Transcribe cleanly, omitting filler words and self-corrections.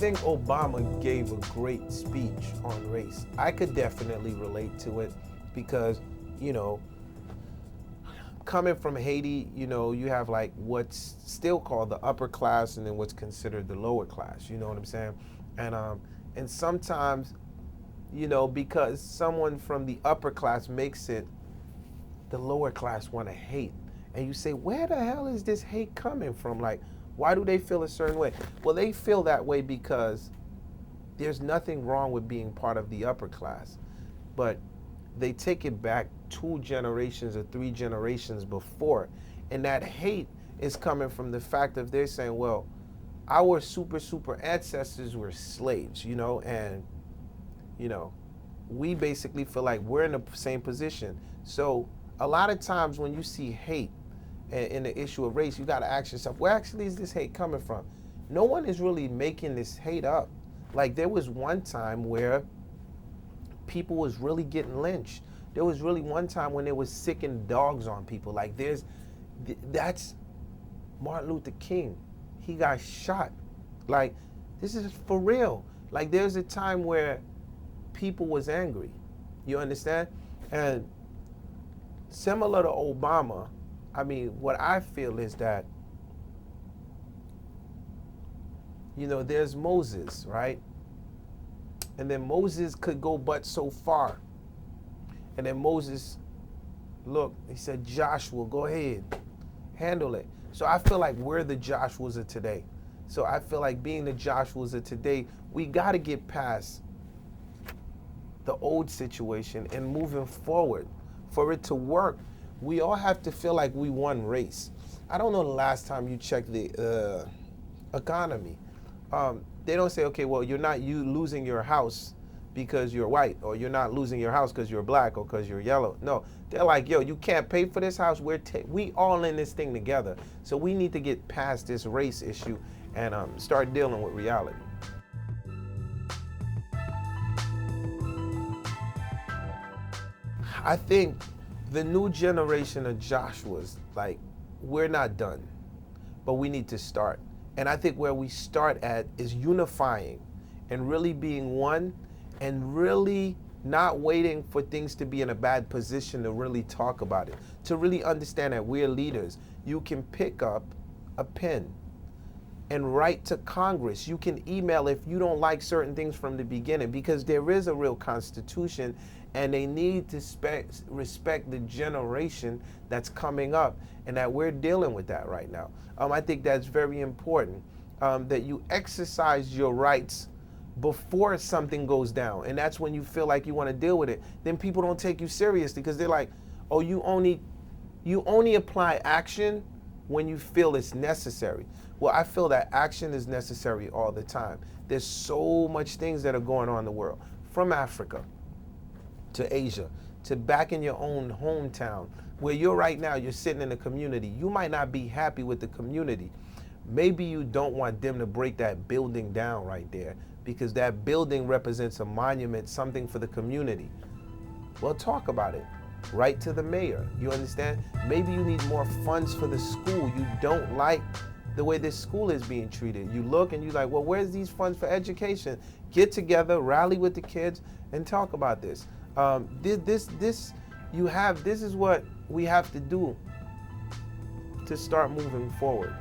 think Obama gave a great speech on race. I could definitely relate to it because, you know, coming from Haiti, you know, you have like what's still called the upper class and then what's considered the lower class, you know what I'm saying? And sometimes, you know, because someone from the upper class makes it, the lower class want to hate. And you say, where the hell is this hate coming from? Like, why do they feel a certain way? Well, they feel that way because there's nothing wrong with being part of the upper class. But they take it back 2 generations or 3 generations before. And that hate is coming from the fact of they're saying, well, our super ancestors were slaves, you know, and, you know, we basically feel like we're in the same position. So a lot of times when you see hate in the issue of race, you got to ask yourself, where actually is this hate coming from? No one is really making this hate up. Like, there was one time where people was really getting lynched. There was really one time when they was sicking dogs on people. Like, that's Martin Luther King. He got shot. Like, this is for real. Like, there's a time where people was angry. You understand? And similar to Obama, I mean, what I feel is that, you know, there's Moses, right? And then Moses could go but so far. And then Moses, look, he said, Joshua, go ahead, handle it. So I feel like we're the Joshuas of today. So I feel like being the Joshuas of today, we got to get past the old situation and moving forward. For it to work, we all have to feel like we won race. I don't know the last time you checked the economy. They don't say, okay, well, you're not losing your house because you're white, or you're not losing your house because you're black or because you're yellow. No, they're like, yo, you can't pay for this house. We all in this thing together. So we need to get past this race issue and start dealing with reality. I think the new generation of Joshuas, like, we're not done, but we need to start. And I think where we start at is unifying and really being one and really not waiting for things to be in a bad position to really talk about it, to really understand that we're leaders. You can pick up a pen and write to Congress. You can email if you don't like certain things from the beginning, because there is a real constitution and they need to respect the generation that's coming up, and that we're dealing with that right now. I think that's very important, that you exercise your rights before something goes down. And that's when you feel like you want to deal with it. Then people don't take you seriously because they're like, oh, you only apply action when you feel it's necessary. Well, I feel that action is necessary all the time. There's so much things that are going on in the world, from Africa to Asia, to back in your own hometown, where you're right now, you're sitting in a community. You might not be happy with the community. Maybe you don't want them to break that building down right there, because that building represents a monument, something for the community. Well, talk about it. Write to the mayor, you understand? Maybe you need more funds for the school. You don't like the way this school is being treated. You look and you're like, well, where's these funds for education? Get together, rally with the kids, and talk about this. This is what we have to do to start moving forward.